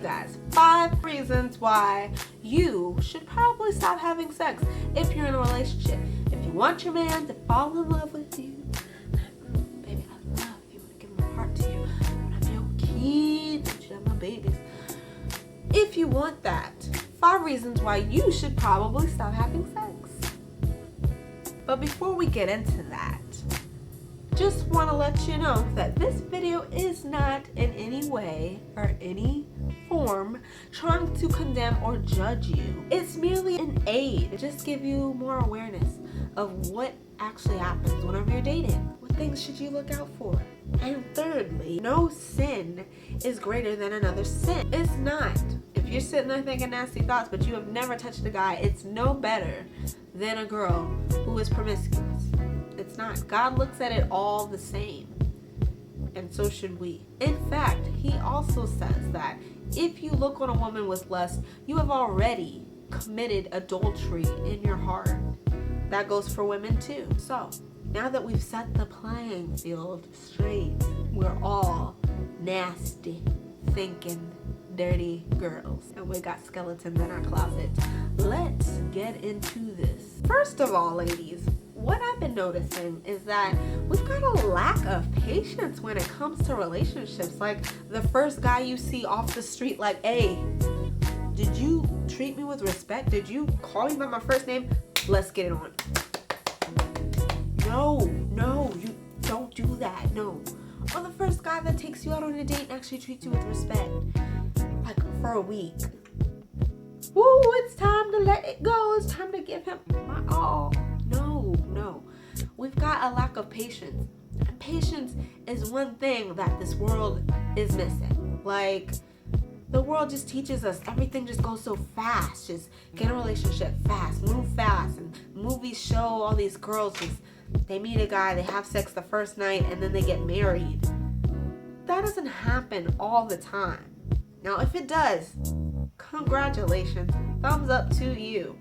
guys 5 reasons why you should probably stop having sex if you're in a relationship. If you want your man to fall in love with you, baby, I love you, I want to give my heart to you, I want to have your kids, I want you to have my babies. If you want that, 5 reasons why you should probably stop having sex. But before we get into that, just want to let you know that this video is not in any way or any form trying to condemn or judge you. It's merely an aid to just give you more awareness of what actually happens whenever you're dating. What things should you look out for? And thirdly, no sin is greater than another sin. It's not. If you're sitting there thinking nasty thoughts but you have never touched a guy, it's no better than a girl who is promiscuous. It's not. God looks at it all the same, and so should we. In fact, he also says that if you look on a woman with lust, you have already committed adultery in your heart. That goes for women too. So now that we've set the playing field straight, we're all nasty, thinking, dirty girls, and we got skeletons in our closet. Let's get into this. First of all, ladies, what I've been noticing is that we've got a lack of patience when it comes to relationships. Like the first guy you see off the street, like, hey, did you treat me with respect? Did you call me by my first name? Let's get it on. No, you don't do that, no. Or the first guy that takes you out on a date and actually treats you with respect, like for a week. Woo, it's time to let it go. It's time to give him my all. No. We've got a lack of patience. And patience is one thing that this world is missing. Like, the world just teaches us everything just goes so fast. Just get a relationship fast, move fast. And movies show all these girls just, they meet a guy, they have sex the first night, and then they get married. That doesn't happen all the time. Now, if it does, congratulations, thumbs up to you.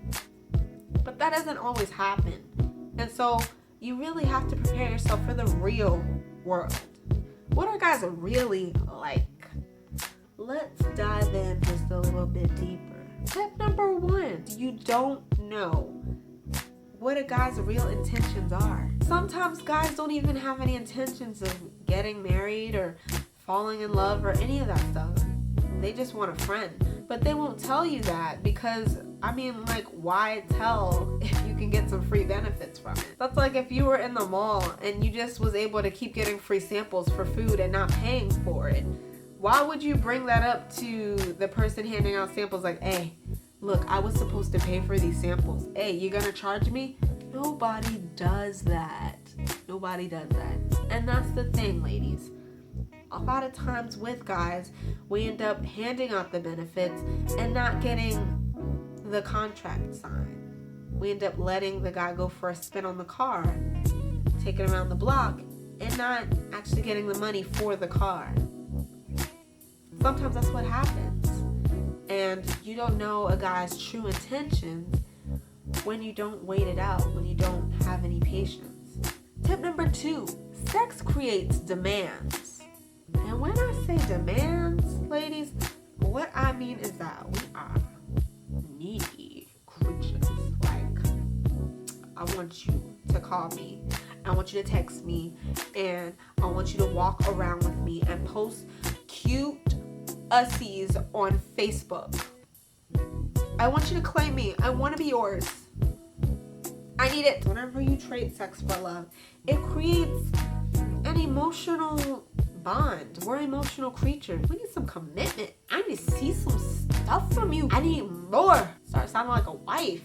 But that doesn't always happen. And so you really have to prepare yourself for the real world. What are guys really like? Let's dive in just a little bit deeper. Tip number 1, you don't know what a guy's real intentions are. Sometimes guys don't even have any intentions of getting married or falling in love or any of that stuff. They just want a friend. But they won't tell you that because, I mean, like, why tell if you can get some free benefits from it? That's like if you were in the mall and you just was able to keep getting free samples for food and not paying for it. Why would you bring that up to the person handing out samples like, hey, look, I was supposed to pay for these samples. Hey, you gonna charge me? Nobody does that. Nobody does that. And that's the thing, ladies. A lot of times with guys, we end up handing out the benefits and not getting the contract signed. We end up letting the guy go for a spin on the car, taking him around the block, and not actually getting the money for the car. Sometimes that's what happens. And you don't know a guy's true intentions when you don't wait it out, when you don't have any patience. Tip number 2, sex creates demands. And when I say demands, ladies, what I mean is that we are needy creatures. Like, I want you to call me, I want you to text me, and I want you to walk around with me and post cute ussies on Facebook. I want you to claim me. I want to be yours. I need it. Whenever you trade sex for love, it creates an emotional bond. We're emotional creatures. We need some commitment. I need to see some stuff from you. I need more. Start sounding like a wife.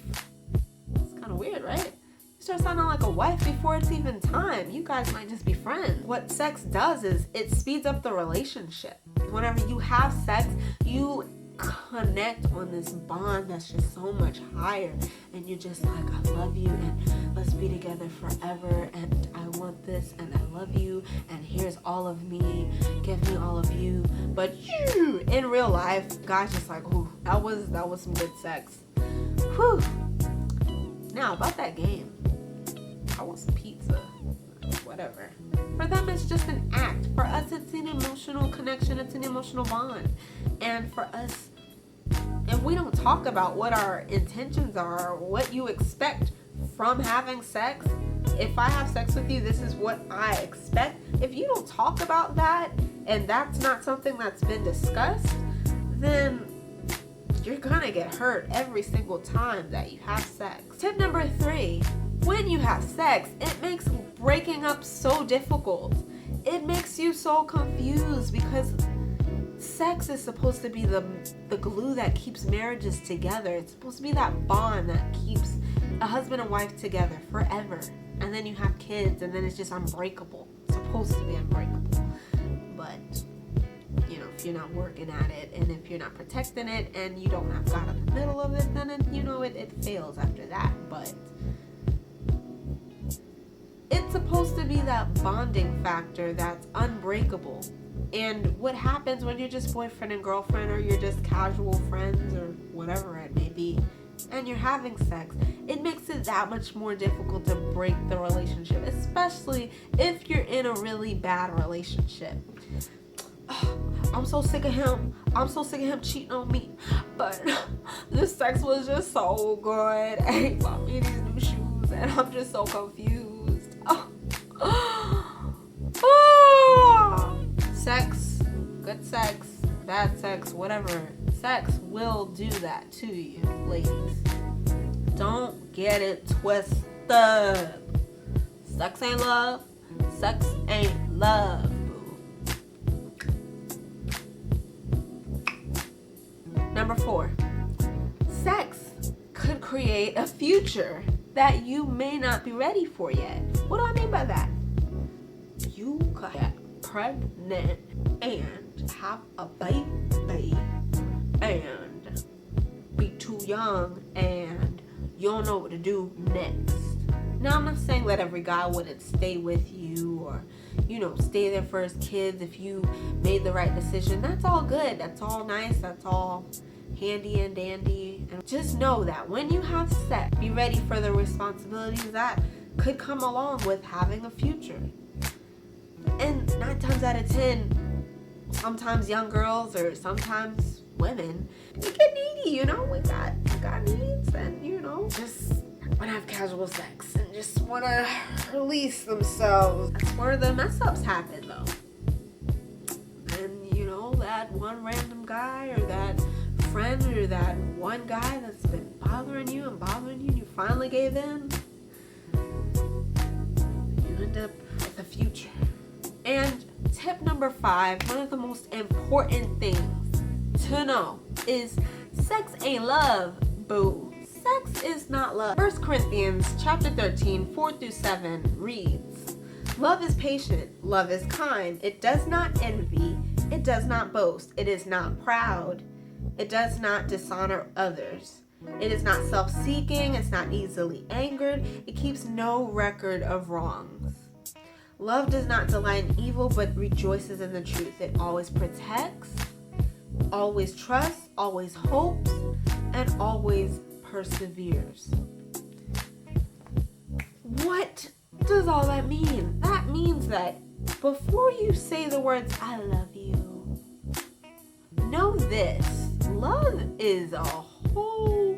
It's kind of weird, right? You start sounding like a wife before it's even time. You guys might just be friends. What sex does is it speeds up the relationship. Whenever you have sex, you connect on this bond that's just so much higher, and you're just like, I love you and let's be together forever, and I want this and I love you, and here's all of me, give me all of you. But in real life, guys just like, ooh, that was some good sex. Whew. Now about that game, I want some pizza, whatever. For For them, it's just an act. For us, it's an emotional connection. It's an emotional bond. And for us, if we don't talk about what our intentions are, or what you expect from having sex, if I have sex with you, this is what I expect. If you don't talk about that, and that's not something that's been discussed, then you're gonna get hurt every single time that you have sex. Tip number 3, when you have sex, it makes breaking up so difficult. It makes you so confused because sex is supposed to be the glue that keeps marriages together. It's supposed to be that bond that keeps a husband and wife together forever. And then you have kids, and then it's just unbreakable. It's supposed to be unbreakable. But, you know, if you're not working at it, and if you're not protecting it, and you don't have God in the middle of it, then it fails after that. But it's supposed to be that bonding factor that's unbreakable. And what happens when you're just boyfriend and girlfriend, or you're just casual friends, or whatever it may be, and you're having sex, it makes it that much more difficult to break the relationship, especially if you're in a really bad relationship. I'm so sick of him. I'm so sick of him cheating on me. But this sex was just so good. And he bought me these new shoes, and I'm just so confused. Sex, good sex, bad sex, whatever. Sex will do that to you, ladies. Don't get it twisted. Sex ain't love. Sex ain't love. Number 4, sex could create a future that you may not be ready for yet. What do I mean by that? You could get pregnant and have a baby and be too young and you don't know what to do next. Now, I'm not saying that every guy wouldn't stay with you or, stay there for his kids if you made the right decision. That's all good. That's all nice. That's all handy and dandy. And just know that when you have sex, be ready for the responsibilities that could come along with having a future. And 9 times out of 10, sometimes young girls or sometimes women, we get needy, we got needs, and just want to have casual sex and just want to release themselves. That's where the mess ups happen, though. And that one random guy or that friend or that one guy that's been bothering you and you finally gave in, you end up with a future. And tip number 5, one of the most important things to know is sex ain't love, boo. Sex is not love. 1 Corinthians chapter 13, 4-7 reads, "Love is patient, love is kind. It does not envy, it does not boast, it is not proud, it does not dishonor others. It is not self-seeking, it's not easily angered, it keeps no record of wrongs. Love does not delight in evil, but rejoices in the truth. It always protects, always trusts, always hopes, and always perseveres." What does all that mean? That means that before you say the words, "I love you," know this. Love is a whole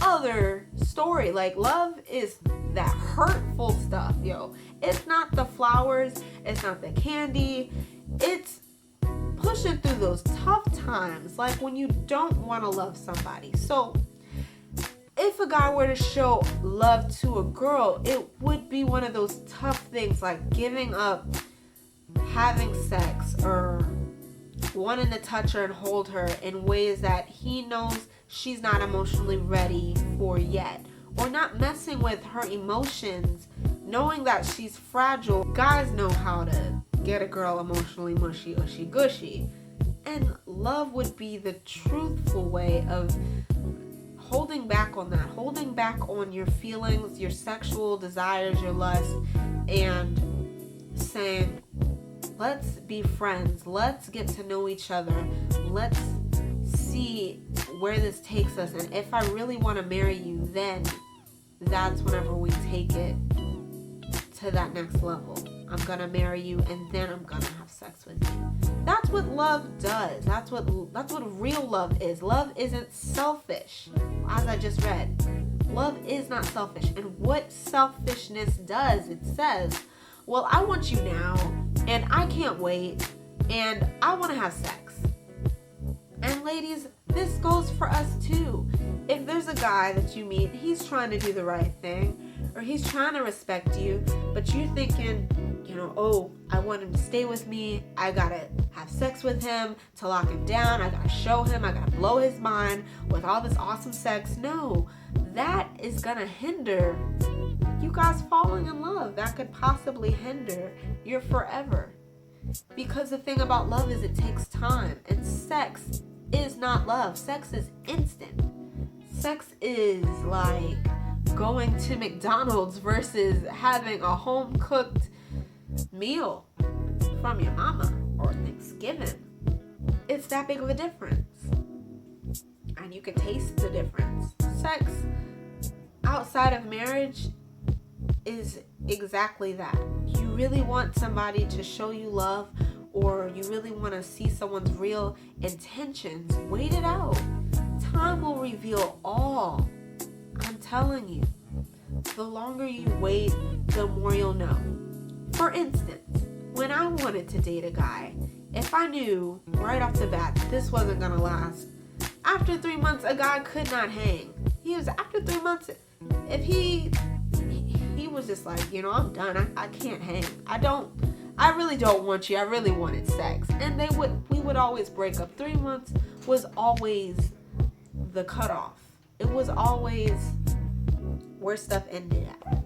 other story. Like, love is that hurtful stuff, yo. It's not the flowers, it's not the candy, it's pushing through those tough times, like when you don't want to love somebody. So if a guy were to show love to a girl, it would be one of those tough things, like giving up having sex or wanting to touch her and hold her in ways that he knows she's not emotionally ready for yet, or not messing with her emotions, knowing that she's fragile. Guys know how to get a girl emotionally mushy, ushy, gushy. And love would be the truthful way of holding back on that, holding back on your feelings, your sexual desires, your lust, and saying, let's be friends, let's get to know each other, let's see where this takes us, and if I really want to marry you, then that's whenever we take it to that next level. I'm gonna marry you, and then I'm gonna have sex with you. That's what love does. That's what real love is. Love isn't selfish. As I just read, love is not selfish. And what selfishness does, it says, well, I want you now, and I can't wait, and I want to have sex. And ladies, this goes for us too. If there's a guy that you meet, he's trying to do the right thing, or he's trying to respect you, but you're thinking, oh, I want him to stay with me. I gotta have sex with him to lock him down. I gotta show him. I gotta blow his mind with all this awesome sex. No, that is gonna hinder you guys falling in love. That could possibly hinder your forever. Because the thing about love is it takes time, and sex is not love. Sex is instant. Sex is like going to McDonald's versus having a home-cooked meal from your mama or Thanksgiving. It's that big of a difference. And you can taste the difference. Sex outside of marriage is exactly that. You really want somebody to show you love, or you really want to see someone's real intentions, wait it out. Time will reveal all. I'm telling you. The longer you wait, the more you'll know. For instance, when I wanted to date a guy, if I knew right off the bat that this wasn't going to last, after 3 months, a guy could not hang. After 3 months, if he was just like, I'm done. I can't hang. I really don't want you. I really wanted sex. And we would always break up. 3 months was always the cutoff. It was always where stuff ended at.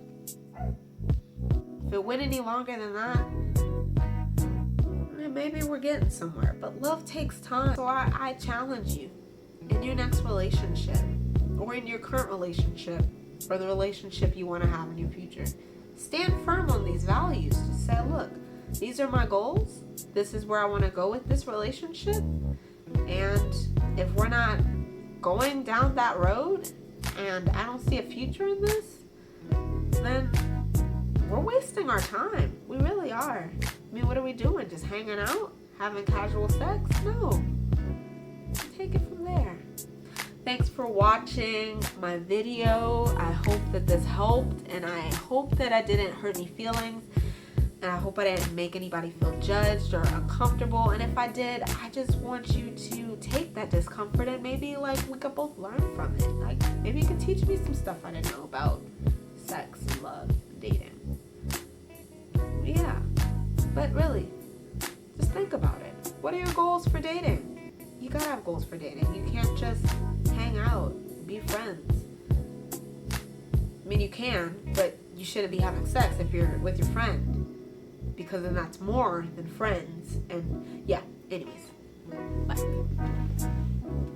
If it went any longer than that, maybe we're getting somewhere. But love takes time. So I challenge you in your next relationship, or in your current relationship, or the relationship you want to have in your future, stand firm on these values. Just say, look, these are my goals. This is where I want to go with this relationship. And if we're not going down that road, and I don't see a future in this, then we're wasting our time. We really are. I mean, what are we doing? Just hanging out? Having casual sex? No. Take it from there. Thanks for watching my video. I hope that this helped, and I hope that I didn't hurt any feelings, and I hope I didn't make anybody feel judged or uncomfortable. And if I did, I just want you to take that discomfort and maybe we could both learn from it. Maybe you could teach me some stuff I didn't know about sex and love and dating. Yeah, but really, just think about it. What are your goals for dating? You gotta have goals for dating. You can't just hang out, be friends. I mean, you can, but you shouldn't be having sex if you're with your friend, because then that's more than friends. And yeah, anyways, bye.